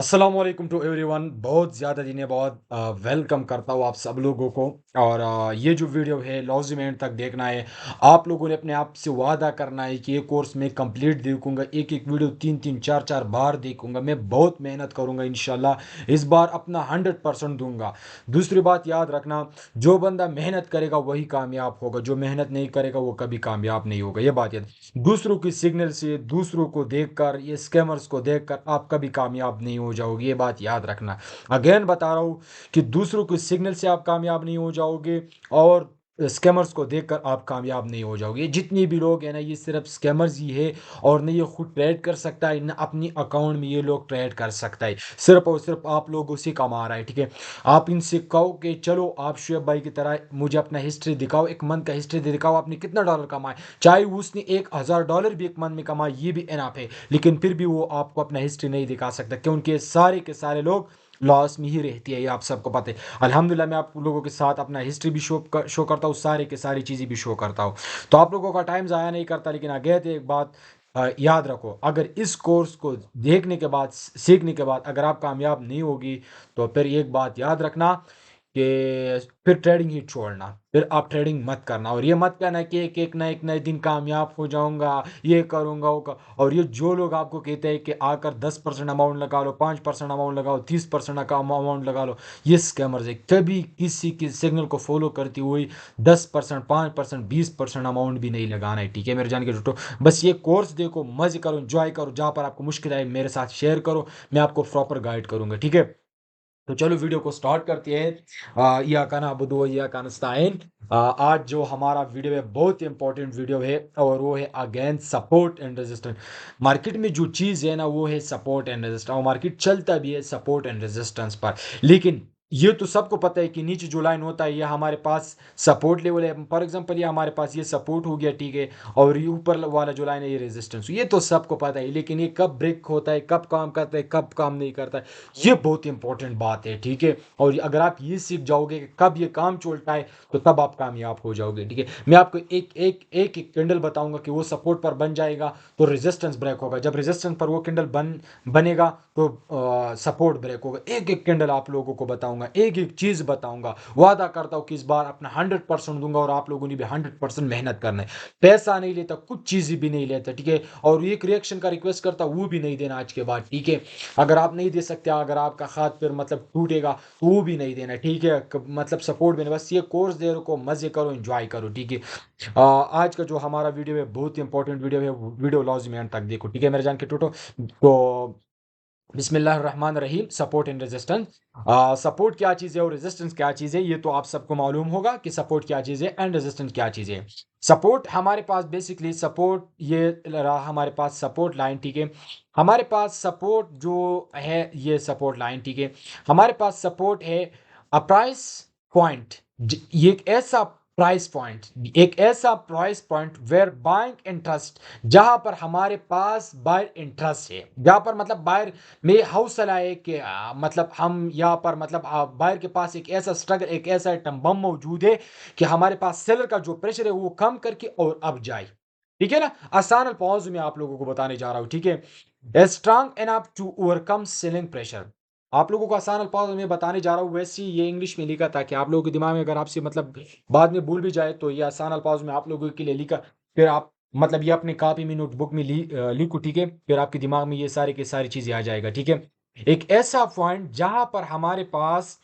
अस्सलाम वालेकुम to everyone. बहुत ज़्यादा दिने बाद वेलकम करता हूँ आप सब लोगों को। और ये जो वीडियो है लाज़िम एंड तक देखना है। आप लोगों ने अपने आप से वादा करना है कि ये कोर्स मैं कंप्लीट देखूंगा, एक एक वीडियो तीन तीन चार चार बार देखूंगा। मैं बहुत मेहनत करूंगा, इंशाल्लाह इस बार अपना 100% दूंगा। दूसरी बात याद रखना, जो बंदा मेहनत करेगा वही कामयाब होगा, जो मेहनत नहीं करेगा वो कभी कामयाब नहीं होगा। ये बात याद। दूसरों की सिग्नल से, दूसरों को देखकर, ये स्कैमर्स को देखकर आप कभी कामयाब नहीं हो जाओगे। ये बात याद रखना। अगेन बता रहा हूँ कि दूसरों की सिग्नल से आप कामयाब नहीं हो जाओगे, और स्कैमर्स को देखकर आप कामयाब नहीं हो जाओगे। जितने भी लोग हैं ना, ये सिर्फ स्कैमर्स ही है। और न ये खुद ट्रेड कर सकता है, न अपनी अकाउंट में ये लोग ट्रेड कर सकता है। सिर्फ और सिर्फ आप लोगों से कमा रहा है, ठीक है। आप इनसे कहो कि चलो आप शुएब भाई की तरह मुझे अपना हिस्ट्री दिखाओ, एक मंथ का हिस्ट्री दिखाओ, आपने कितना डॉलर कमाए। चाहे उसने $1000 भी एक मंथ में कमाए, ये भी इनफ है। लेकिन फिर भी वो आपको अपना हिस्ट्री नहीं दिखा सकता, क्योंकि सारे के सारे लोग लॉस में ही रहती है। ये आप सबको पता है। अल्हम्दुलिल्लाह मैं आप लोगों के साथ अपना हिस्ट्री भी शो करता हूँ, सारे के सारी चीज़ें भी शो करता हूँ। तो आप लोगों का टाइम ज़ाया नहीं करता। लेकिन आगे तो एक बात याद रखो, अगर इस कोर्स को देखने के बाद, सीखने के बाद अगर आप कामयाब नहीं होगी, तो फिर एक बात याद रखना कि फिर ट्रेडिंग ही छोड़ना। फिर आप ट्रेडिंग मत करना, और ये मत कहना कि एक नए दिन कामयाब हो जाऊंगा, ये करूंगा वो कर। और ये जो लोग आपको कहते हैं कि आकर 10% अमाउंट लगा लो, 5% अमाउंट लगाओ, 30% का अमाउंट लगा लो, ये स्कैमर्स है। कभी किसी की सिग्नल को फॉलो करती हुई 10%, 5%, 20% अमाउंट भी नहीं लगाना है, ठीक है मेरे जान के टूटो। बस ये कोर्स देखो, मजे करो, इंजॉय करो। जहाँ पर आपको मुश्किल आए मेरे साथ शेयर करो, मैं आपको प्रॉपर गाइड करूंगा, ठीक है। तो चलो वीडियो को स्टार्ट करते हैं। या का ना बुदो या का नस्ताइन। आज जो हमारा वीडियो है बहुत इंपॉर्टेंट वीडियो है, और वो है against support and resistance. Market में जो चीज़ है ना, वो है सपोर्ट एंड रेजिस्टेंस, और मार्केट चलता भी है सपोर्ट एंड रेजिस्टेंस पर। लेकिन ये तो सबको पता है कि नीचे जो लाइन होता है ये हमारे पास सपोर्ट लेवल है। फॉर एग्जांपल ये हमारे पास ये सपोर्ट हो गया, ठीक है। और ये ऊपर वाला जो लाइन है ये रेजिस्टेंस, ये तो सबको पता है। लेकिन ये कब ब्रेक होता है, कब काम करता है, कब काम नहीं करता है, ये बहुत इंपॉर्टेंट बात है, ठीक है। और अगर आप ये सीख जाओगे कि कब ये काम चलता है, तो तब आप कामयाब हो जाओगे, ठीक है। मैं आपको एक कैंडल बताऊंगा कि वो सपोर्ट पर बन जाएगा तो रेजिस्टेंस ब्रेक होगा, जब रेजिस्टेंस पर वो कैंडल बनेगा तो सपोर्ट ब्रेक होगा। एक एक कैंडल आप लोगों को बताऊंगा, एक एक चीज बताऊंगा। वादा करता हूँ कि इस बार अपना 100% दूंगा, और आप लोगों ने भी 100% मेहनत करना है। पैसा नहीं लेता, कुछ चीजें भी नहीं लेता, ठीक है। और एक रिएक्शन का रिक्वेस्ट करता, वो भी नहीं देना आज के बाद, ठीक है। अगर आप नहीं दे सकते, अगर आपका हाथ फिर मतलब टूटेगा, तो वो भी नहीं देना, ठीक है। मतलब सपोर्ट भी नहीं, बस ये कोर्स दे रखो, मजे करो, एंजॉय करो, ठीक है। आज का जो हमारा वीडियो है बहुत इंपॉर्टेंट वीडियो है। वीडियो लाजमी एंड तक देखो, ठीक है मेरे जान के टूटो। तो बिस्मिल्लाहिर्रहमानिर्रहीम। Support and resistance. सपोर्ट क्या चीज़ है और रेजिस्टेंस क्या चीज़ है, ये तो आप सबको मालूम होगा कि सपोर्ट क्या चीज़ है एंड रेजिस्टेंस क्या चीज़ है। सपोर्ट हमारे पास बेसिकली सपोर्ट, ये रहा हमारे पास सपोर्ट लाइन, ठीक है। हमारे पास सपोर्ट जो है ये सपोर्ट लाइन, ठीक है। हमारे पास सपोर्ट है अ प्राइस पॉइंट। ये एक ऐसा price point where buying interest, जहां पर हमारे पास बायर इंटरेस्ट है, जहां पर मतलब बायर में हौसला है कि मतलब हम यहाँ पर मतलब बायर के पास एक ऐसा स्ट्रगल, एक ऐसा आइटम बम मौजूद है कि हमारे पास सेलर का जो प्रेशर है वो कम करके और अब जाए, ठीक है ना। आसान अल्फाज में आप लोगों को बताने जा रहा हूँ, ठीक है। Strong enough to overcome selling pressure. आप लोगों को आसान अल्फाज में बताने जा रहा हूँ, वैसे ये इंग्लिश में लिखा था कि आप लोगों के दिमाग में अगर आपसे मतलब बाद में भूल भी जाए, तो ये आसान अल्फाज में आप लोगों के लिए लिखा। फिर आप मतलब ये अपनी कॉपी में, नोटबुक में लिखो, ठीक है। फिर आपके दिमाग में ये सारी की सारी चीजें आ जाएगा, ठीक है। एक ऐसा पॉइंट जहां पर हमारे पास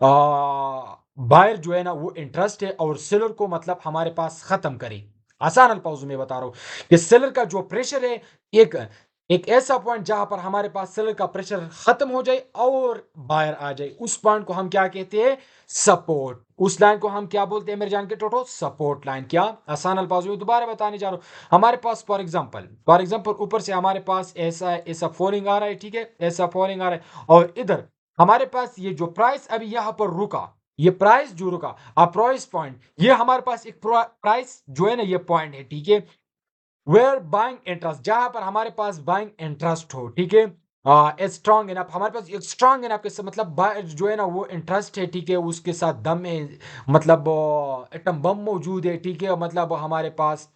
बायर जो है ना वो इंटरेस्ट है, और सेलर को मतलब हमारे पास खत्म करे। आसान अल्फाजों में बता रहा हूं कि सेलर का जो प्रेशर है, एक एक ऐसा पॉइंट जहां पर हमारे पास सेलर का प्रेशर खत्म हो जाए और बायर आ जाए, उस पॉइंट को हम क्या कहते हैं, सपोर्ट। उस लाइन को हम क्या बोलते हैं मेरे जान के टोटो, सपोर्ट लाइन। क्या आसान अल्फाजों में दोबारा बताने जा रहा हूं। हमारे पास फॉर एग्जांपल ऊपर से हमारे पास ऐसा ऐसा फॉलिंग आ रहा है, ठीक है, ऐसा फॉलिंग आ रहा है। और इधर हमारे पास ये जो प्राइस अभी यहां पर रुका, ये प्राइस जो रुका, प्राइस पॉइंट, ये हमारे पास एक प्राइस जो है ना ये पॉइंट है, ठीक है। वेयर बाइंग इंटरेस्ट, जहां पर हमारे पास बाइंग इंटरेस्ट हो, ठीक है। स्ट्रॉन्ग इनफ, हमारे पास एक स्ट्रॉन्ग इनफ के मतलब जो है ना वो इंटरेस्ट है, ठीक है। उसके साथ दम है, मतलब एटम बम मौजूद है, ठीक है। मतलब हमारे पास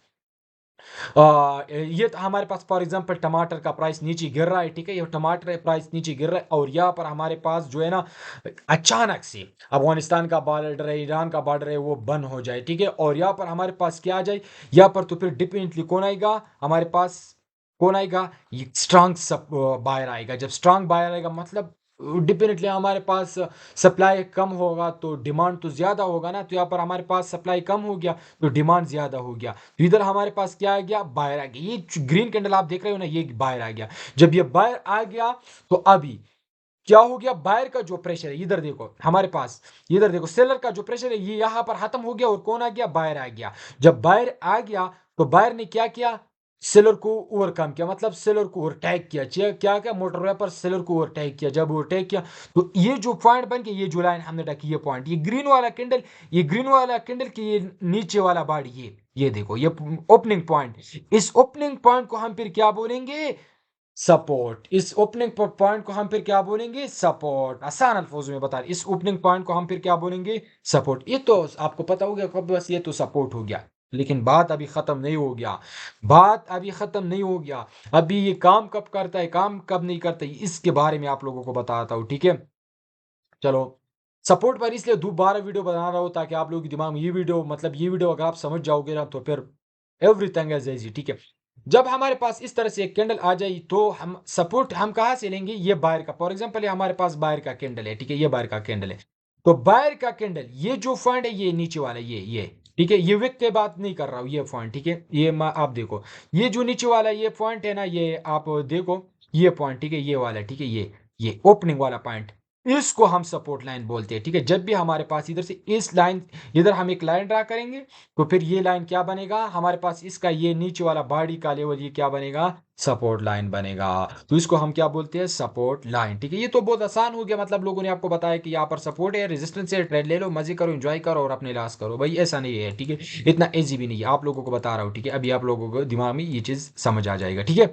ये तो हमारे पास फॉर एग्जांपल टमाटर का प्राइस नीचे गिर रहा है, ठीक है, ये टमाटर का प्राइस नीचे गिर रहा है और यहाँ पर हमारे पास जो है ना अचानक से अफगानिस्तान का बॉर्डर है, ईरान का बॉर्डर है, वो बंद हो जाए, ठीक है, और यहाँ पर हमारे पास क्या आ जाए, यहाँ पर तो फिर डिफिनेटली कौन आएगा हमारे पास, कौन आएगा, ये स्ट्रांग बायर आएगा। जब स्ट्रांग बायर आएगा मतलब डिफिनेटली हमारे पास सप्लाई कम होगा तो डिमांड तो ज्यादा होगा ना, तो यहाँ पर हमारे पास सप्लाई कम हो गया तो डिमांड ज्यादा हो गया, तो इधर हमारे पास क्या आ गया, बायर आ गया। ये ग्रीन कैंडल आप देख रहे हो ना, ये बायर आ गया। जब ये बायर आ गया तो अभी क्या हो गया, बायर का जो प्रेशर है, इधर देखो हमारे पास, इधर देखो सेलर का जो प्रेशर है ये यहां पर खत्म हो गया और कौन आ गया, बायर आ गया। जब बायर आ गया तो बायर ने क्या किया, सेलर को ओवरकम किया, मतलब सेलर को ओवरटेक किया, क्या क्या मोटर वे पर सेलर को ओवरटेक किया। जब ओवरटेक किया तो ये जो पॉइंट बन के, ये जो लाइन हमने रखी, ये पॉइंट, ये ग्रीन वाला कैंडल, ये ग्रीन वाला कैंडल की ये नीचे वाला बॉडी, ये देखो ये ओपनिंग पॉइंट, इस ओपनिंग पॉइंट को हम फिर क्या बोलेंगे, सपोर्ट। इस ओपनिंग पॉइंट को हम फिर क्या बोलेंगे, सपोर्ट। आसान अल्फाजों में बता रहे, इस ओपनिंग पॉइंट को हम फिर क्या बोलेंगे, सपोर्ट। ये तो आपको पता हो गया कब, बस ये तो सपोर्ट हो गया, लेकिन बात अभी खत्म नहीं हो गया, बात अभी खत्म नहीं हो गया। अभी ये काम कब करता है, काम कब नहीं करता है, इसके बारे में आप लोगों को बताता हूँ, ठीक है। चलो, सपोर्ट पर इसलिए दोबारा वीडियो बना रहा हूँ ताकि आप लोगों के दिमाग में ये वीडियो, मतलब ये वीडियो अगर आप समझ जाओगे ना तो फिर एवरीथिंग इज इजी, ठीक है। जब हमारे पास इस तरह से एक कैंडल आ जाए तो हम सपोर्ट हम कहाँ से लेंगे, ये बायर का, फॉर एग्जांपल ये हमारे पास बायर का कैंडल है, ठीक है, ये बायर का कैंडल है। तो बायर का कैंडल, ये जो फंड है ये नीचे वाला, ये ठीक है, ये विक के बात नहीं कर रहा हूँ, ये पॉइंट, ठीक है, ये आप देखो, ये जो नीचे वाला ये पॉइंट है ना, ये आप देखो, ये पॉइंट, ठीक है, ये वाला, ठीक है, ये ओपनिंग वाला पॉइंट, इसको हम सपोर्ट लाइन बोलते हैं, ठीक है। जब भी हमारे पास इधर से इस लाइन, इधर हम एक लाइन ड्रा करेंगे तो फिर ये लाइन क्या बनेगा हमारे पास, इसका ये नीचे वाला बॉडी का लेवल ये क्या बनेगा, सपोर्ट लाइन बनेगा। तो इसको हम क्या बोलते हैं, सपोर्ट लाइन, ठीक है। ये तो बहुत आसान हो गया, मतलब लोगों ने आपको बताया कि यहाँ पर सपोर्ट है, रेजिस्टेंस है, ट्रेड ले लो, मजे करो, एंजॉय करो और अपने लॉस करो, भाई ऐसा नहीं है, ठीक है। इतना इजी भी नहीं है, आप लोगों को बता रहा हूँ, ठीक है, अभी आप लोगों को दिमाग में ये चीज समझ आ जाएगा, ठीक है।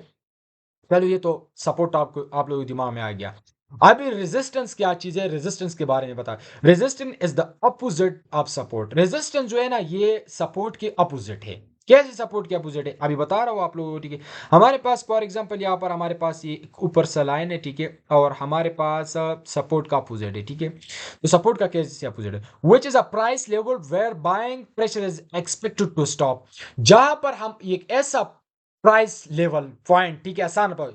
चलो, ये तो सपोर्ट आपको, आप लोगों के दिमाग में आ गया। अभी रेजिस्टेंस क्या चीज है, रेजिस्टेंस के बारे में बता। Resistance is the opposite of support. Resistance जो है ना, ये सपोर्ट के अपोजिट है। कैसे सपोर्ट के अपोजिट है, अभी बता रहा हूं आप लोगों को, ठीक है। हमारे पास फॉर एग्जांपल यहाँ पर हमारे पास ये ऊपर सा लाइन है, ठीक है, और हमारे पास सपोर्ट का अपोजिट है, ठीक है। तो सपोर्ट का कैसे अपोजिट है, which is a price level where buying pressure is expected to stop. जहां पर हम एक ऐसा प्राइस लेवल पॉइंट, ठीक है, आसान पर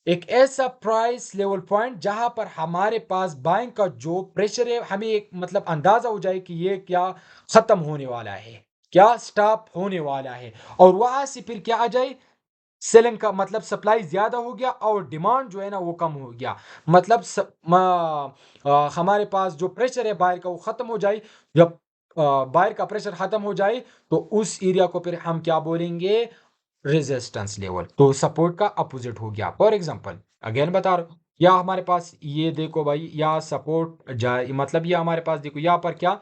एक ऐसा प्राइस लेवल पॉइंट जहां पर हमारे पास बाइंग का जो प्रेशर है, हमें एक मतलब अंदाजा हो जाए कि ये क्या खत्म होने वाला है, क्या स्टॉप होने वाला है, और वहां से फिर क्या आ जाए, सेलिंग का मतलब सप्लाई ज्यादा हो गया और डिमांड जो है ना वो कम हो गया, मतलब हमारे पास जो प्रेशर है बायर का वो खत्म हो जाए। जब बायर का प्रेशर खत्म हो जाए तो उस एरिया को फिर हम क्या बोलेंगे, रेजिस्टेंस लेवल। तो सपोर्ट का अपोजिट हो गया। फॉर एग्जांपल अगेन बता रहा हूं, या हमारे पास ये देखो भाई, या सपोर्ट जाए मतलब ये हमारे पास देखो यहाँ पर क्या,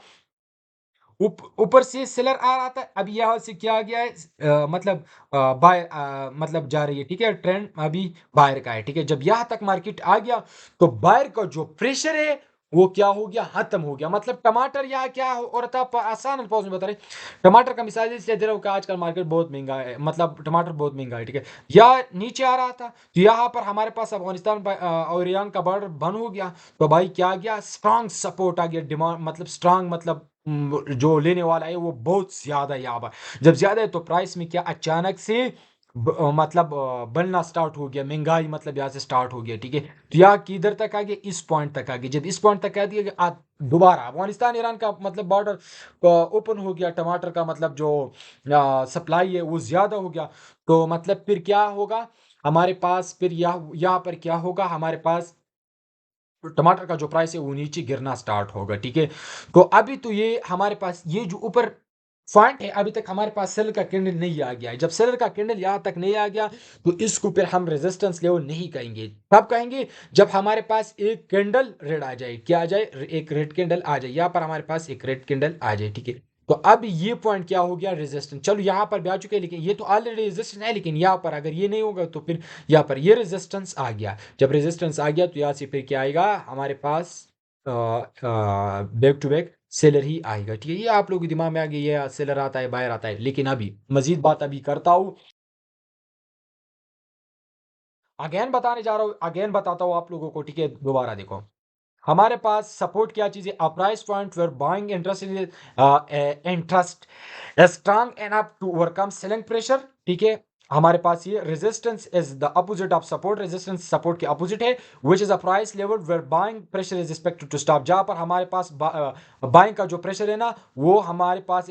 ऊपर से सेलर आ रहा था, अब यहाँ से क्या आ गया है, मतलब बाय मतलब जा रही है, ठीक है, ट्रेंड अभी बायर का है, ठीक है। जब यहाँ तक मार्केट आ गया तो बायर का जो प्रेशर है वो क्या हो गया, खत्म हो गया। मतलब टमाटर यहाँ क्या हो रहा था, आसान अल्फाज में बता रहे, टमाटर का मिसाल इसलिए दे रहा हूँ कि आजकल मार्केट बहुत महंगा है, मतलब टमाटर बहुत महंगा है, ठीक है। या नीचे आ रहा था तो यहाँ पर हमारे पास अफगानिस्तान और ईरान का बॉर्डर बंद हो गया, तो भाई क्या आ गया, स्ट्रांग सपोर्ट आ गया, डिमांड मतलब स्ट्रांग मतलब जो लेने वाला है वो बहुत ज्यादा है यहाँ पर। जब ज्यादा है तो प्राइस में क्या अचानक से मतलब बढ़ना स्टार्ट हो गया, महंगाई मतलब यहाँ से स्टार्ट हो गया, ठीक है। तो यहाँ किधर तक आ गया, इस पॉइंट तक आ गया। जब इस पॉइंट तक आ गया दोबारा अफगानिस्तान ईरान का मतलब बॉर्डर ओपन हो गया, टमाटर का मतलब जो सप्लाई है वो ज्यादा हो गया, तो मतलब फिर क्या होगा हमारे पास, फिर यहाँ पर क्या होगा हमारे पास, टमाटर का जो प्राइस है वो नीचे गिरना स्टार्ट होगा, ठीक है। तो अभी तो ये हमारे पास ये जो ऊपर पॉइंट है, अभी तक हमारे पास सेलर का कैंडल नहीं आ गया है। जब सेलर का कैंडल यहाँ तक नहीं आ गया तो इसको फिर हम रेजिस्टेंस लेवल नहीं कहेंगे। कब कहेंगे, जब हमारे पास एक कैंडल रेड आ जाए, क्या आ जाए, एक रेड कैंडल आ जाए, यहाँ पर हमारे पास एक रेड कैंडल आ जाए, ठीक है। तो अब ये पॉइंट क्या हो गया, रेजिस्टेंस। चलो यहाँ पर भी आ चुके हैं, लेकिन ये तो ऑलरेडी रेजिस्टेंस है, लेकिन यहाँ पर अगर ये नहीं होगा तो फिर यहाँ पर ये रेजिस्टेंस आ गया। जब रेजिस्टेंस आ गया तो यहाँ से फिर क्या आएगा हमारे पास, बैक टू बैक सेलर ही आएगा, ठीक है? ये आप लोगों के दिमाग में आ गया, ये सेलर आता है, बायर आता है। लेकिन अभी मज़ीद बात अभी करता हूँ, अगेन बताने जा रहा हूँ, अगेन बताता हूँ आप लोगों को, ठीक है? दोबारा देखो, हमारे पास सपोर्ट क्या चीज़ है? A price point where buying interest is interest strong enough to overcome selling pressure, ठीक है? हमारे पास ये resistance is the opposite of support, resistance support के अपोजिट है, which is a price level where buying pressure is expected to stop. जहां पर हमारे पास बाइंग का जो प्रेशर है ना, वो हमारे पास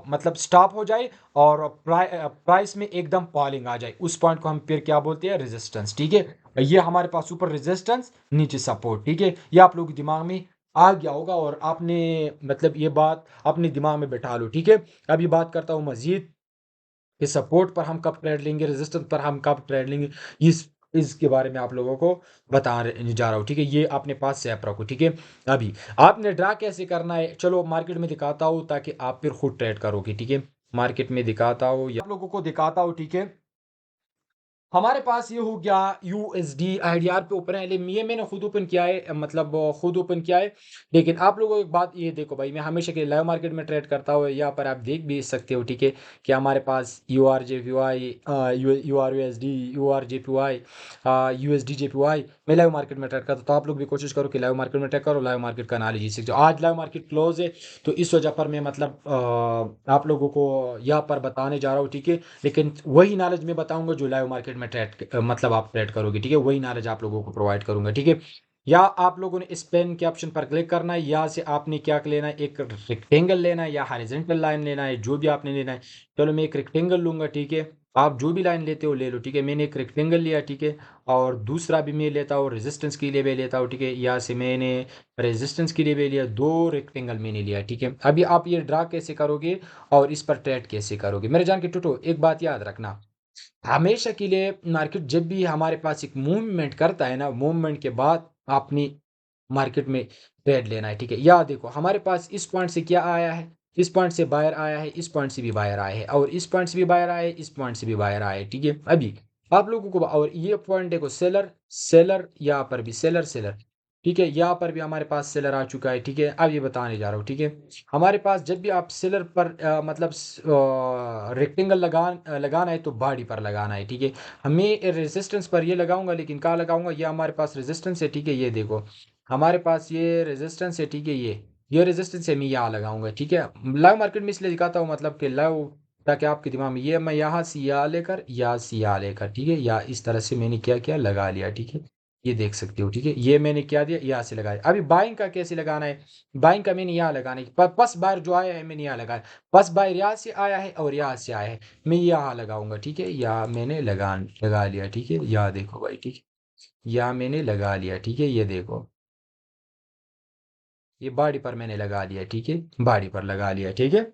मतलब स्टॉप हो जाए और प्राइस में एकदम फॉलिंग आ जाए, उस पॉइंट को हम फिर क्या बोलते हैं? रेजिस्टेंस, ठीक है? ये हमारे पास ऊपर रेजिस्टेंस, नीचे सपोर्ट, ठीक है? ये आप लोगों के दिमाग में आ गया होगा और आपने मतलब ये बात अपने दिमाग में बैठा लो, ठीक है? अभी बात करता हूँ मजीद कि सपोर्ट पर हम कब ट्रेड लेंगे, रेजिस्टेंस पर हम कब ट्रेड लेंगे, इस इसके बारे में आप लोगों को जा रहा हूँ, ठीक है? ये अपने पास सेफ रखो, ठीक है? अभी आपने ड्रा कैसे करना है, चलो मार्केट में दिखाता हूँ ताकि आप फिर खुद ट्रेड करोगे, ठीक है? मार्केट में दिखाता हूँ, आप लोगों को दिखाता हूँ, ठीक है? हमारे पास ये हो गया यूएसडी आईडीआर पे ओपन है, लेकिन ये मैंने खुद ओपन किया है, मतलब खुद ओपन किया है। लेकिन आप लोगों को एक बात ये देखो भाई, मैं हमेशा के लाइव मार्केट में ट्रेड करता हूँ, यहाँ पर आप देख भी सकते हो, ठीक है? कि हमारे पास U R J P Y, U R U S D, U R J P Y, U S D J P Y, मैं लाइव मार्केट में ट्रेड करता हूँ। तो आप लोग भी कोशिश करो कि लाइव मार्केट में ट्रेड करो, लाइव मार्केट का नॉलेज सीख जाओ। आज लाइव मार्केट क्लोज है, तो इस वजह पर मैं मतलब आप लोगों को यहाँ पर बताने जा रहा हूँ, ठीक है? लेकिन वही नॉलेज मैं बताऊंगा जो लाइव मार्केट में ट्रेड मतलब आप ट्रेड करोगे, ठीक है? वही नॉलेज आप लोगों को प्रोवाइड करूंगा, ठीक है? या आप लोगों ने इस पेन के ऑप्शन पर क्लिक करना है, या से आपने क्या लेना है? एक रेक्टेंगल लेना है या हॉरिजॉन्टल लाइन लेना है, जो भी आपने लेना है। चलो मैं एक रेक्टेंगल लूंगा, ठीक है? आप जो भी लाइन लेते हो ले लो, ठीक है? मैंने एक रेक्टेंगल लिया, ठीक है? और दूसरा भी मैं लेता हूँ, रेजिस्टेंस के लिए भी लेता हूँ, ठीक है? यहाँ से मैंने रेजिस्टेंस के लिए भी लिया, दो रेक्टेंगल मैंने लिया, ठीक है? अभी आप ये ड्रा कैसे करोगे और इस पर ट्रेड कैसे करोगे, मेरे जान के टूटो, एक बात याद रखना, हमेशा के लिए मार्केट जब भी हमारे पास एक मूवमेंट करता है ना, मूवमेंट के बाद अपनी मार्केट में ट्रेड लेना है, ठीक है? या देखो हमारे पास इस पॉइंट से क्या आया है, इस पॉइंट से बायर आया है, इस पॉइंट से भी बायर आया है, और इस पॉइंट से भी बायर आया है, इस पॉइंट से भी बायर आया है, ठीक है? अभी आप लोगों को और ये पॉइंट देखो, सेलर सेलर, यहाँ पर भी सेलर सेलर, ठीक है? यहाँ पर भी हमारे पास सेलर आ चुका है, ठीक है? अब ये बताने जा रहा हूँ, ठीक है? हमारे पास जब भी आप सेलर पर मतलब रेक्टेंगल लगाना है तो बॉडी पर लगाना है, ठीक है? हमें रेजिस्टेंस पर ये लगाऊंगा, लेकिन कहाँ लगाऊंगा? ये हमारे पास रेजिस्टेंस है, ठीक है? ये देखो हमारे पास ये रेजिस्टेंस है, ठीक है? ये रेजिस्टेंस है, मैं यहाँ लगाऊंगा, ठीक है? लाइव मार्केट में इसलिए दिखाता हूँ, मतलब कि लाइव, ताकि आपके दिमाग में ये मैं यहाँ से यहाँ लेकर, यहाँ से यहाँ लेकर, ठीक है? या इस तरह से मैंने क्या किया, लगा लिया, ठीक है? ये देख सकते हो, ठीक है? ये मैंने क्या दिया, यहाँ से लगाया। अभी बाइंग का कैसे लगाना है? बाइंग का मैंने यहाँ लगाना है, पस बार जो आया है मैंने यहाँ लगाया, पस बार यहाँ से आया है और यहाँ से आया है, मैं यहाँ लगाऊंगा, ठीक है? यहाँ मैंने लगा लिया, ठीक है? यहाँ देखो भाई, ठीक है? यहाँ मैंने लगा लिया, ठीक है? ये देखो, ये बाड़ी पर मैंने लगा लिया, ठीक है? बाड़ी पर लगा लिया, ठीक है?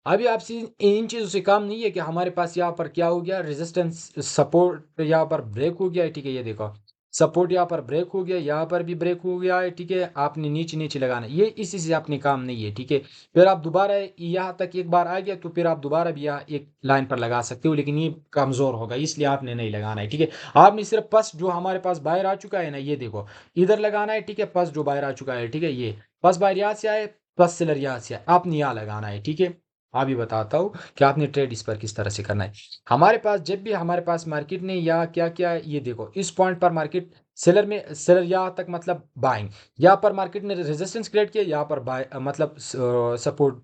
अभी आपसे इन चीज़ों से काम नहीं है कि हमारे पास यहाँ पर क्या हो गया, रेजिस्टेंस सपोर्ट यहाँ पर ब्रेक हो गया है, ठीक है? ये देखो सपोर्ट यहाँ पर ब्रेक हो गया, यहाँ पर भी ब्रेक हो गया है, ठीक है? आपने नीचे नीचे लगाना है, ये इसी से अपने काम नहीं है, ठीक है? फिर आप दोबारा यहाँ तक एक बार आ गया तो फिर आप दोबारा भी यहाँ एक लाइन पर लगा सकते हो, लेकिन ये कमज़ोर होगा, इसलिए आपने नहीं लगाना है, ठीक है? आपने सिर्फ पस जो हमारे पास बाहर आ चुका है ना, ये देखो इधर लगाना है, ठीक है? पस जो बाहर आ चुका है, ठीक है? ये पस बाहर यहाँ से आए, पस सेलर यहाँ से आए, आपने यहाँ लगाना है, ठीक है? अभी बताता हूँ कि आपने ट्रेड इस पर किस तरह से करना है। हमारे पास जब भी हमारे पास मार्केट ने या क्या क्या है, ये देखो इस पॉइंट पर मार्केट सेलर यहाँ तक मतलब बाइंग, यहाँ पर मार्केट ने रेजिस्टेंस क्रिएट किया, यहाँ पर बाय मतलब सपोर्ट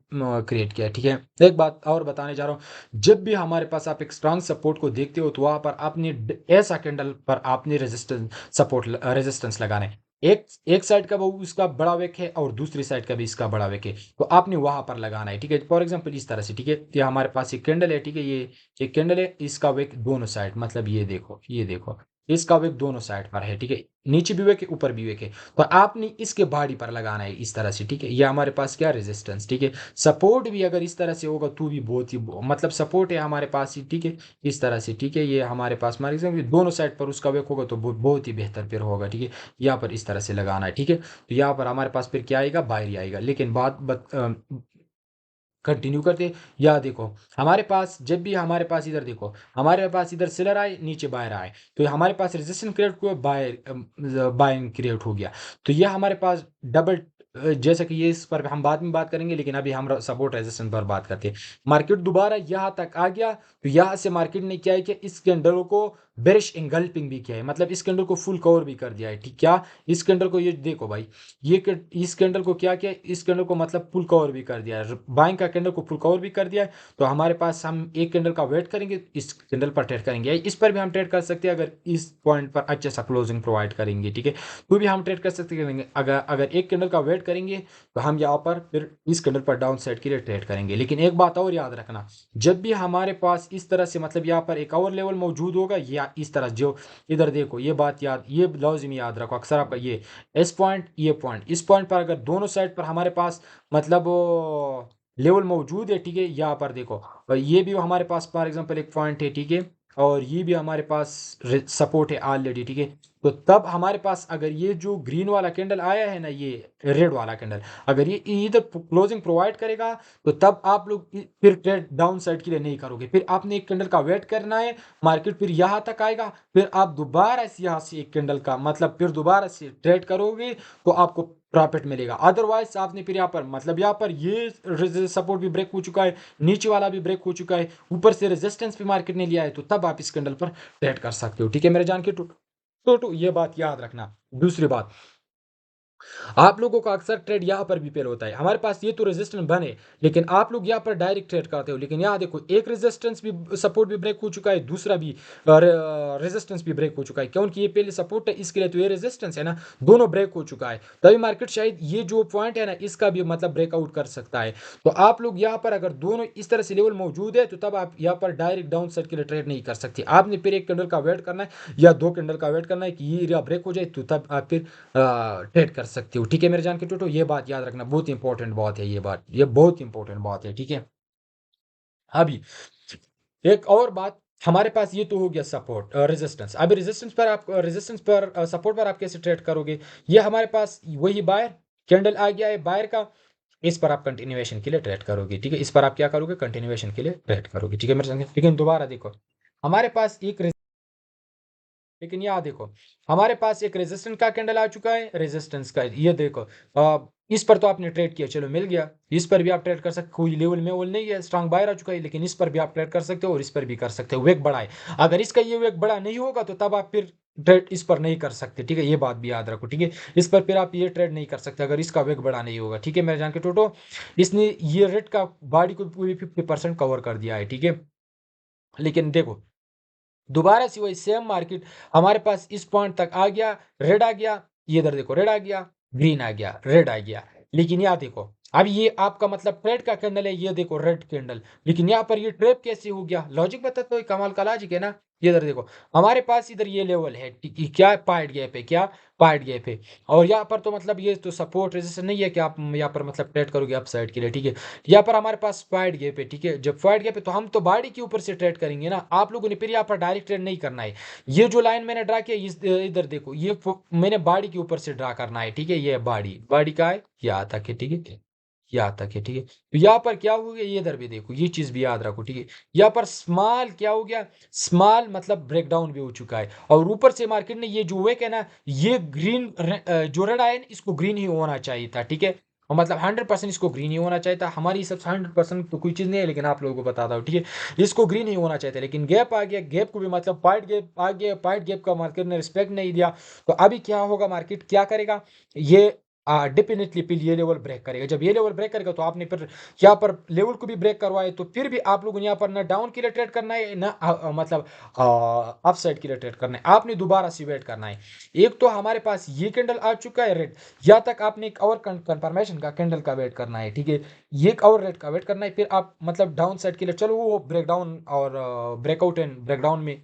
क्रिएट किया, ठीक है? एक बात और बताने जा रहा हूँ, जब भी हमारे पास आप एक स्ट्रांग सपोर्ट को देखते हो तो वहां पर आपने ऐसा कैंडल पर आपने रेजिस्टेंस लगाना है। एक एक साइड का वो उसका बड़ा वेक है और दूसरी साइड का भी इसका बड़ा वेक है, तो आपने वहां पर लगाना है, ठीक है? फॉर एग्जांपल इस तरह से, ठीक है? ये हमारे पास एक कैंडल है, ठीक है? ये एक कैंडल है, इसका वेक दोनों साइड, मतलब ये देखो, ये देखो इसका वेक दोनों साइड पर है, ठीक है? नीचे भी वेक है, ऊपर भी वेक है, तो आपने इसके बॉडी पर लगाना है इस तरह से, ठीक है? ये हमारे पास क्या रेजिस्टेंस, ठीक है? सपोर्ट भी अगर इस तरह से होगा तो भी बहुत ही मतलब सपोर्ट है हमारे पास ही, ठीक है? इस तरह से, ठीक है? ये हमारे पास मान लीजिए दोनों साइड पर उसका वेक होगा तो बहुत ही बेहतर फिर होगा, ठीक है? यहाँ पर इस तरह से लगाना है, ठीक है? तो यहाँ पर हमारे पास फिर क्या आएगा, बाहर ही आएगा। लेकिन कंटिन्यू करते, या देखो हमारे पास जब भी हमारे पास इधर देखो, हमारे पास इधर सेलर आए, नीचे बायर आए, तो हमारे पास रेजिस्टेंस क्रिएट हुआ, बायर बाइंग क्रिएट हो गया, तो ये हमारे पास डबल जैसे कि ये इस पर हम बाद में बात करेंगे, लेकिन अभी हम सपोर्ट रेजिस्टेंस पर बात करते हैं। मार्केट दोबारा यहाँ तक आ गया, तो यहाँ से मार्केट ने क्या है कि इस कैंडल को बेरिश इंगल्पिंग भी किया है, मतलब इस कैंडल को फुल कवर भी कर दिया है। ठीक, क्या इस कैंडल को, ये देखो भाई, इस कैंडल को क्या किया, इस कैंडल को मतलब फुल कवर भी कर दिया है, बाइंग का कैंडल को फुल कवर भी कर दिया है। तो हमारे पास, हम एक कैंडल का वेट करेंगे, इस कैंडल पर ट्रेड करेंगे। इस पर भी हम ट्रेड कर सकते हैं अगर इस पॉइंट पर अच्छे सा क्लोजिंग प्रोवाइड करेंगे। ठीक है, तो भी हम ट्रेड कर सकते हैं। अगर अगर एक कैंडल का वेट करेंगे, तो हम यहाँ पर फिर इस कैंडल पर डाउन साइड के लिए ट्रेड करेंगे। लेकिन एक बात और याद रखना, जब भी हमारे पास इस तरह से, मतलब यहाँ पर एक और लेवल मौजूद होगा, या इस तरह जो इधर देखो, ये बात याद, ये लाजिमी याद रखो, अक्सर आपका ये इस पॉइंट, ये पॉइंट, इस पॉइंट पर अगर दोनों साइड पर हमारे पास मतलब लेवल मौजूद है, ठीक है, यहाँ पर देखो, और ये भी हमारे पास फॉर एग्जांपल एक पॉइंट है, ठीक है, और ये भी हमारे पास सपोर्ट है ऑलरेडी। ठीक है, तो तब हमारे पास अगर ये जो ग्रीन वाला कैंडल आया है ना, ये रेड वाला कैंडल, अगर ये इधर क्लोजिंग प्रोवाइड करेगा, तो तब आप लोग फिर ट्रेड डाउन साइड के लिए नहीं करोगे, फिर आपने एक कैंडल का वेट करना है। मार्केट फिर यहाँ तक आएगा, फिर आप दोबारा से यहाँ से एक कैंडल का मतलब फिर दोबारा से ट्रेड करोगे, तो आपको प्रॉफिट मिलेगा। अदरवाइज आपने फिर यहाँ पर, मतलब यहाँ पर ये सपोर्ट भी ब्रेक हो चुका है, नीचे वाला भी ब्रेक हो चुका है, ऊपर से रेजिस्टेंस भी मार्केट ने लिया है, तो तब आप इस कैंडल पर ट्रेड कर सकते हो। ठीक है मेरे जान के तो ये बात याद रखना। दूसरी बात, आप लोगों का अक्सर ट्रेड यहाँ पर भी फेल होता है। हमारे पास ये तो रेजिस्टेंस बने, लेकिन आप लोग यहाँ पर डायरेक्ट ट्रेड करते हो, लेकिन यहाँ देखो, एक रेजिस्टेंस भी, सपोर्ट भी ब्रेक हो चुका है, दूसरा भी रेजिस्टेंस भी ब्रेक हो चुका है, क्योंकि ये पहले सपोर्ट है, इसके लिए तो ये रेजिस्टेंस है ना, दोनों ब्रेक हो चुका है। तभी मार्केट शायद ये जो पॉइंट है ना, इसका भी मतलब ब्रेकआउट कर सकता है। तो आप लोग यहाँ पर अगर दोनों इस तरह से लेवल मौजूद है, तो तब आप यहाँ पर डायरेक्ट डाउन साइड के लिए ट्रेड नहीं कर सकते। आपने फिर एक कैंडल का वेट करना है, या दो कैंडल का वेट करना है कि ये एरिया ब्रेक हो जाए, तो तब आप फिर ट्रेड कर सकते हो। ठीक है मेरे जान के टोटो, ये बात याद रखना, बहुत इंपॉर्टेंट बात है, ये बात, ये बहुत इंपॉर्टेंट बात है। ठीक है, अभी एक और बात, हमारे पास ये तो हो गया सपोर्ट रेजिस्टेंस। अभी रेजिस्टेंस पर सपोर्ट पर आप कैसे ट्रेड करोगे? ये हमारे पास वही बायर कैंडल आ गया है, बायर का, इस पर आप कंटिन्यूएशन के लिए ट्रेड करोगे। ठीक है, इस पर आप क्या करोगे, कंटिन्यूएशन के लिए ट्रेड करोगे। ठीक है मेरे संग, लेकिन दोबारा देखो, हमारे पास एक, लेकिन यहाँ देखो, हमारे पास एक रेजिस्टेंस का कैंडल आ चुका है, रेजिस्टेंस का, ये देखो, इस पर तो आपने ट्रेड किया, चलो मिल गया, इस पर भी आप ट्रेड कर सकते, कोई लेवल में वो नहीं है, स्ट्रांग बायर आ चुका है, लेकिन इस पर भी आप ट्रेड कर सकते हो, और इस पर भी कर सकते हो, वेग बड़ा है। अगर इसका ये वेग बड़ा नहीं होगा, तो तब आप फिर ट्रेड इस पर नहीं कर सकते। ठीक है, ये बात भी याद रखो। ठीक है, इस पर फिर आप ये ट्रेड नहीं कर सकते अगर इसका वेग बड़ा नहीं होगा। ठीक है मेरे जान के टोटो, इसने ये रेट का बॉडी को पूरी 50% कवर कर दिया है। ठीक है, लेकिन देखो, दोबारा से वही सेम मार्केट हमारे पास इस पॉइंट तक आ गया, रेड आ गया, ये इधर देखो, रेड आ गया, ग्रीन आ गया, रेड आ गया, लेकिन यहाँ देखो, अब ये आपका मतलब ट्रेड का कैंडल है, ये देखो रेड कैंडल, लेकिन यहाँ पर ये ट्रेप कैसे हो गया? लॉजिक बता, तो कमाल का लॉजिक है ना। ये इधर देखो, हमारे पास इधर ये लेवल है, क्या पार्ट गैप है, क्या पार्ट गैप है, और यहाँ पर तो मतलब ये तो सपोर्ट रेजिस्टेंस नहीं है कि आप यहाँ पर मतलब ट्रेड करोगे अप साइड के लिए। ठीक है, यहाँ पर हमारे पास फाइट गैप है। ठीक है, जब फाइट गैप है, तो हम तो बाड़ी के ऊपर से ट्रेड करेंगे ना, आप लोगों ने फिर यहाँ पर डायरेक्ट ट्रेड नहीं करना है। ये जो लाइन मैंने ड्रा किया, इधर देखो, ये मैंने बाड़ी के ऊपर से ड्रा करना है। ठीक है, ये बाड़ी, बाड़ी का है यहाँ तक है। ठीक है, यहाँ तक है। ठीक है, तो यहाँ पर क्या हो गया, ये इधर भी देखो, ये चीज भी याद रखो। ठीक है, यहाँ पर स्मॉल क्या हो गया, स्मॉल मतलब ब्रेकडाउन भी हो चुका है, और ऊपर से मार्केट ने ये जो वेक है ना, ये ग्रीन, जो रेड आया ना, इसको ग्रीन ही होना चाहिए था। ठीक है, और मतलब 100% इसको ग्रीन ही होना चाहिए था। हमारी हिसाब से 100% तो कोई चीज़ नहीं है, लेकिन आप लोगों को बताता हूँ। ठीक है, इसको ग्रीन ही होना चाहिए था, लेकिन गैप आ गया, गैप को भी मतलब पॉइंट गैप आ गया, पॉइंट गैप का मार्केट ने रिस्पेक्ट नहीं दिया। तो अभी क्या होगा, मार्केट क्या करेगा, ये डेफिनेटली फिर ये लेवल ब्रेक करेगा। जब ये लेवल ब्रेक करेगा, तो आपने फिर यहाँ पर लेवल को भी ब्रेक करवाए, तो फिर भी आप लोगों ने यहाँ पर ना डाउन के लिए ट्रेड करना है, ना मतलब अप साइड के लिए ट्रेड करना है, आपने दोबारा से वेट करना है। एक तो हमारे पास ये कैंडल आ चुका है रेड, यहाँ तक आपने एक और कंफर्मेशन का कैंडल का वेट करना है। ठीक है, ये एक और रेड का वेट करना है, फिर आप मतलब डाउन साइड के लिए चलो, वो ब्रेकडाउन और ब्रेकआउट एंड ब्रेकडाउन में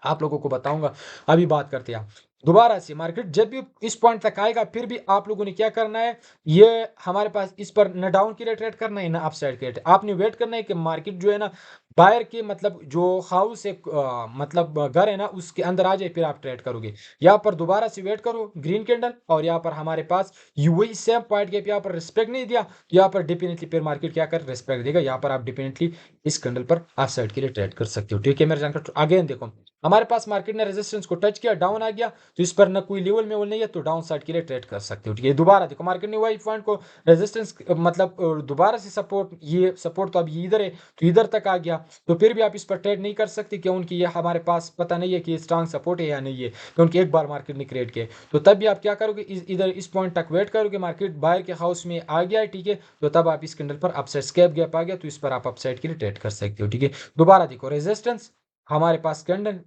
आप लोगों को बताऊंगा। अभी बात करते हैं दोबारा से, मार्केट जब भी इस पॉइंट तक आएगा, फिर भी आप लोगों ने क्या करना है, ये हमारे पास इस पर न डाउन के लिए ट्रेड करना है, ना अप साइड के लिए, आपने वेट करना है कि मार्केट जो है ना बायर के मतलब जो हाउस एक मतलब घर है ना उसके अंदर आ जाए फिर आप ट्रेड करोगे। यहाँ पर दोबारा से वेट करो ग्रीन कैंडल, और यहाँ पर हमारे पास वही सेम पॉइंट गैप यहाँ पर रिस्पेक्ट नहीं दिया, तो यहाँ पर डेफिनेटली फिर मार्केट क्या कर रिस्पेक्ट देगा, यहाँ पर आप डेफिनेटली इस कैंडल पर आप साइड के लिए ट्रेड कर सकते हो। ठीक है मेरे जानकर, अगेन देखो हमारे पास मार्केट ने रेजिस्टेंस को टच किया, डाउन आ गया, तो इस पर ना कोई लेवल में वो नहीं है, तो डाउन साइड के लिए ट्रेड कर सकते हो। ठीक है, दोबारा देखो मार्केट ने वही पॉइंट को रेजिस्टेंस मतलब दोबारा से सपोर्ट, ये सपोर्ट तो अब ये इधर है, तो इधर तक आ गया, तो फिर भी आप इस पर ट्रेड नहीं कर सकते, क्योंकि ये हमारे पास पता नहीं है कि स्ट्रांग सपोर्ट है या नहीं है, क्योंकि एक बार मार्केट ने क्रिएट किया। तो तब भी आप क्या करोगे, इधर इस पॉइंट तक वेट करोगे, मार्केट बायर के हाउस में आ गया है, ठीक है, तो तब आप इस कैंडल पर अपसाइड स्कैप गैप आ गया, तो इस पर आप अपसाइड के लिए ट्रेड कर सकते हो। ठीक है, दोबारा देखो रेजिस्टेंस हमारे पास कैंडल,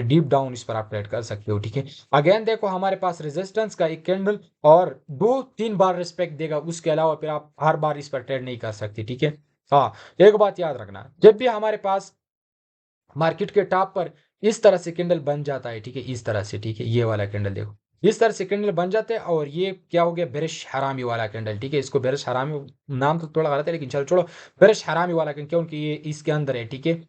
डीप डाउन इस पर आप ट्रेड कर सकते हो। ठीक है, अगेन देखो हमारे पास रेजिस्टेंस का एक कैंडल और 2-3 बार रिस्पेक्ट देगा, उसके अलावा फिर आप हर बार इस पर ट्रेड नहीं कर सकते। ठीक है, हाँ एक बात याद रखना, जब भी हमारे पास मार्केट के टॉप पर इस तरह से कैंडल बन जाता है, ठीक है, इस तरह से, ठीक है, ये वाला कैंडल देखो इस तरह से कैंडल बन जाते हैं, और ये क्या हो गया, बेरिश हरामी वाला कैंडल। ठीक है, इसको बेरिश हरामी नाम तो थोड़ा गलत है, लेकिन चलो छोड़ो, बेरिश हरामी वाला कैंडल, क्योंकि ये इसके अंदर है। ठीक है,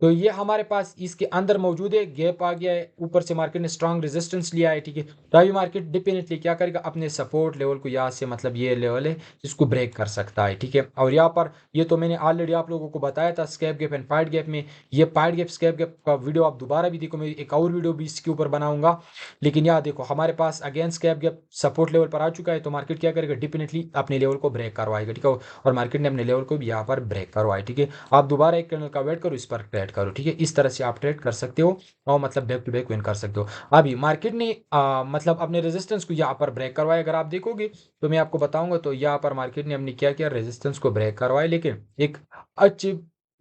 तो ये हमारे पास इसके अंदर मौजूद है, गैप आ गया है, ऊपर से मार्केट ने स्ट्रांग रेजिस्टेंस लिया है। ठीक है, तो अभी मार्केट डिपेंडेंटली क्या करेगा, अपने सपोर्ट लेवल को यहाँ से, मतलब ये लेवल है इसको ब्रेक कर सकता है। ठीक है, और यहाँ पर ये तो मैंने ऑलरेडी आप लोगों को बताया था स्कैप गैप एंड फाइट गैप में, ये पाइट गैप स्कैप गैप का वीडियो आप दोबारा भी देखो, मैं एक और वीडियो भी इसके ऊपर बनाऊंगा। लेकिन यहाँ देखो हमारे पास अगेन स्कैप गैप सपोर्ट लेवल पर आ चुका है, तो मार्केट क्या करेगा, डिफिनेटली अपने लेवल को ब्रेक करवाएगा। ठीक है, और मार्केट ने अपने लेवल को भी यहाँ पर ब्रेक करवाया। ठीक है, आप दोबारा एक कैंडल का वेट करो, इस पर ट्रेड करो। ठीक है, इस तरह से आप ट्रेड कर सकते हो, और मतलब बैक टू बैक विन कर सकते हो। अभी मार्केट ने मतलब अपने रेजिस्टेंस को यहाँ पर ब्रेक करवाया, अगर आप देखोगे तो मैं आपको बताऊंगा, तो यहाँ पर मार्केट ने हमने क्या किया, रेजिस्टेंस को ब्रेक करवाया, लेकिन एक अच्छी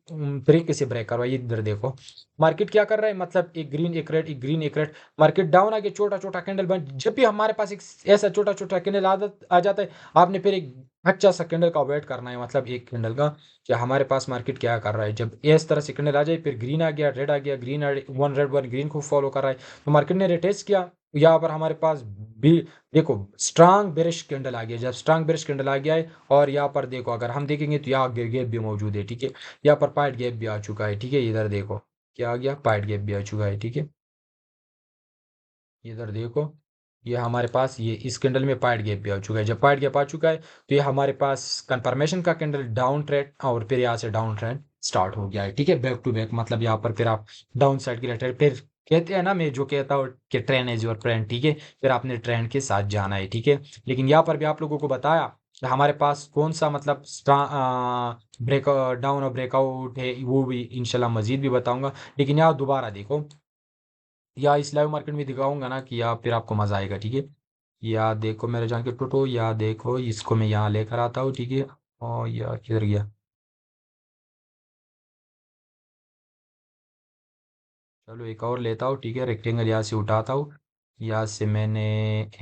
तरीके से ब्रेक करवाइए। इधर देखो मार्केट क्या कर रहा है, मतलब एक ग्रीन एक रेड, एक ग्रीन एक रेड, मार्केट डाउन आके छोटा छोटा कैंडल बन, जब भी हमारे पास एक ऐसा छोटा छोटा कैंडल आदत आ जाता है, आपने फिर एक अच्छा सा कैंडल का वेट करना है, मतलब एक कैंडल का, कि हमारे पास मार्केट क्या कर रहा है। जब इस तरह से कैंडल आ जाए, फिर ग्रीन आ गया, रेड आ गया, green one red one green को फॉलो कर रहा है, तो मार्केट ने रिटेस्ट किया, यहाँ पर हमारे पास भी देखो स्ट्रांग बेरिश कैंडल आ गया। जब स्ट्रांग बेरिश कैंडल आ गया है, और यहाँ पर देखो अगर हम देखेंगे तो यहाँ गैप भी मौजूद है। ठीक है, यहाँ पर पाइट गैप भी आ चुका है। ठीक है, इधर देखो क्या आ गया, पाइट गैप भी आ चुका है। ठीक है, इधर देखो ये हमारे पास ये इस कैंडल में पाइट गैप भी आ चुका है। जब पाइट गैप आ चुका है, तो ये हमारे पास कंफर्मेशन का कैंडल डाउन ट्रेंड, और फिर यहाँ से डाउन ट्रेंड स्टार्ट हो गया है। ठीक है, बैक टू बैक, मतलब यहाँ पर फिर आप डाउन साइड के लिए ट्रेड, फिर कहते हैं ना, मैं जो कहता हूँ कि ट्रेंड इज योर फ्रेंड। ठीक है, फिर आपने ट्रेंड के साथ जाना है। ठीक है, लेकिन यहाँ पर भी आप लोगों को बताया कि हमारे पास कौन सा मतलब ब्रेक डाउन और ब्रेकआउट है, वो भी इंशाल्लाह मजीद भी बताऊंगा। लेकिन यहाँ दोबारा देखो, या इस लाइव मार्केट में दिखाऊंगा ना, कि या फिर आपको मजा आएगा। ठीक है, या देखो मेरे जान के टोटो, या देखो इसको मैं यहाँ लेकर आता हूँ। ठीक है, और या किधर गया, चलो एक और लेता हूँ। ठीक है, रेक्टेंगल यहाँ से उठाता हूँ, यहाँ से मैंने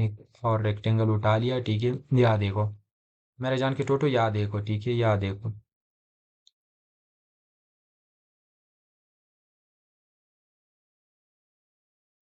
एक और रेक्टेंगल उठा लिया। ठीक है, यहाँ देखो मेरे जान के टोटो, यहाँ देखो। ठीक है, यहाँ देखो,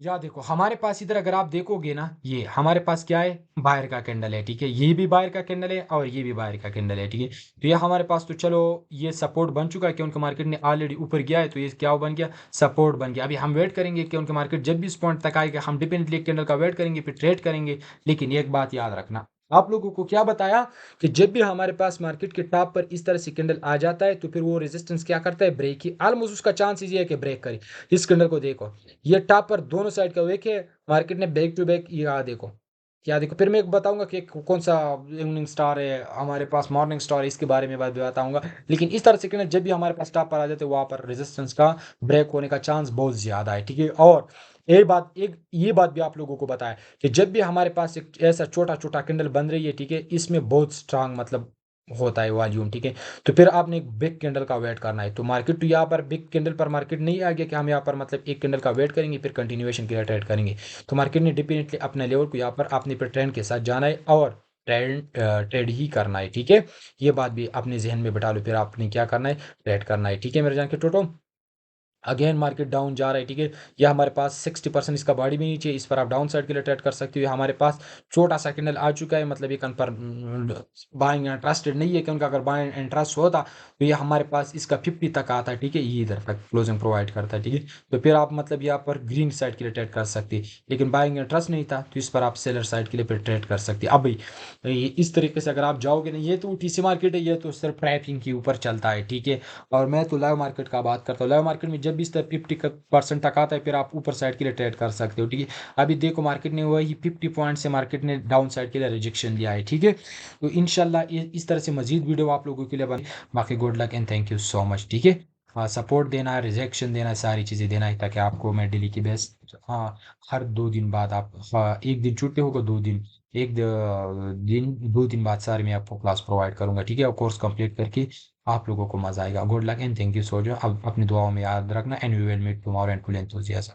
या देखो हमारे पास इधर अगर आप देखोगे ना, ये हमारे पास क्या है, बाहर का कैंडल है। ठीक है, ये भी बाहर का कैंडल है, और ये भी बाहर का कैंडल है। ठीक है, तो ये हमारे पास तो चलो ये सपोर्ट बन चुका है, क्योंकि मार्केट ने ऑलरेडी ऊपर गया है, तो ये क्या बन गया, सपोर्ट बन गया। अभी हम वेट करेंगे, क्योंकि मार्केट जब भी इस पॉइंट तक आएगा, हम डिपेंडेंटली एक कैंडल का वेट करेंगे, फिर ट्रेड करेंगे। लेकिन एक बात याद रखना, आप लोगों को क्या बताया, कि जब भी हमारे पास मार्केट के टॉप पर इस तरह से कैंडल आ जाता है, तो फिर वो रेजिस्टेंस क्या करता है, ब्रेक ही, ऑलमोस्ट उसका चांस ये है कि ब्रेक करे। इस कैंडल को देखो, ये टॉप पर दोनों साइड का वेक है, मार्केट ने बैक टू बैक, यहाँ देखो क्या देखो, फिर मैं बताऊंगा कि कौन सा इवनिंग स्टार है हमारे पास, मॉर्निंग स्टार है, इसके बारे में बात भी बताऊंगा। लेकिन इस तरह से कैंडल जब भी हमारे पास टॉप पर आ जाते हैं, वहां पर रेजिस्टेंस का ब्रेक होने का चांस बहुत ज्यादा है। ठीक है, और एक ये बात भी आप लोगों को बताया, कि जब भी हमारे पास एक ऐसा छोटा छोटा कैंडल बन रही है, ठीक है, इसमें बहुत स्ट्रांग मतलब होता है वॉल्यूम। ठीक है, तो फिर आपने एक बिग कैंडल का वेट करना है, तो मार्केट तो यहाँ पर बिग कैंडल पर मार्केट नहीं आ गया, कि हम यहाँ पर मतलब एक कैंडल का वेट करेंगे फिर कंटिन्यूएशन के लिए ट्रेड करेंगे। तो मार्केट ने डेफिनेटली अपने लेवल को यहाँ पर अपने पर ट्रेंड के साथ जाना है, और ट्रेंड ट्रेड ही करना है। ठीक है, ये बात भी अपने जहन में बिठा लो, फिर आपने क्या करना है, ट्रेड करना है। ठीक है मेरे जान के टोटो, अगेन मार्केट डाउन जा रहा है, ठीक है। या हमारे पास 60% इसका बॉडी भी नीचे है, इस पर आप डाउन साइड के लिए ट्रेड कर सकते हो। ये हमारे पास छोटा सा कैंडल आ चुका है, मतलब ये कन्फर्म बाइंग इंटरेस्टेड नहीं है, क्योंकि अगर बाइंग इंटरेस्ट होता तो ये हमारे पास इसका 50 तक आता है, ठीक है। ये इधर तक क्लोजिंग प्रोवाइड करता है, ठीक है। तो फिर आप मतलब यहाँ पर ग्रीन साइड के लिए ट्रेड कर सकते हैं, लेकिन बाइंग इंटरेस्ट नहीं था तो इस पर आप सेलर साइड के लिए फिर ट्रेड कर सकते हैं। अब इस तरीके से अगर आप जाओगे ना, ये तो टीसी मार्केट है, ये तो सिर्फ ट्रैकिंग के ऊपर चलता है, ठीक है। और मैं तो लाइव मार्केट का बात करता हूँ। लाइव मार्केट में जब भी इस तरह 50% तक आता है, फिर आप ऊपर साइड के लिए ट्रेड कर सकते हो, ठीक है। अभी देखो मार्केट ने वही 50 पॉइंट से मार्केट ने डाउन साइड के लिए रिजेक्शन दिया है, ठीक है। तो इनशाला इस तरह से मजीद वीडियो आप लोगों के लिए बने। बाकी good luck and thank you so much, ठीक है। हाँ, सपोर्ट देना है, रिजेक्शन देना है, सारी चीज़ें देना है, ताकि आपको मैं डेली की बेस्ट, हाँ, हर 2 दिन बाद आप, हाँ, एक दिन छुट्टी होगा, 2 दिन, दिन 2 दिन बाद सारे मैं आपको क्लास प्रोवाइड करूंगा, ठीक है। और कोर्स कंप्लीट करके आप लोगों को मजा आएगा। Good luck and thank you so much. अब अपनी दुआओं में याद रखना, and we will meet tomorrow and full enthusiasm.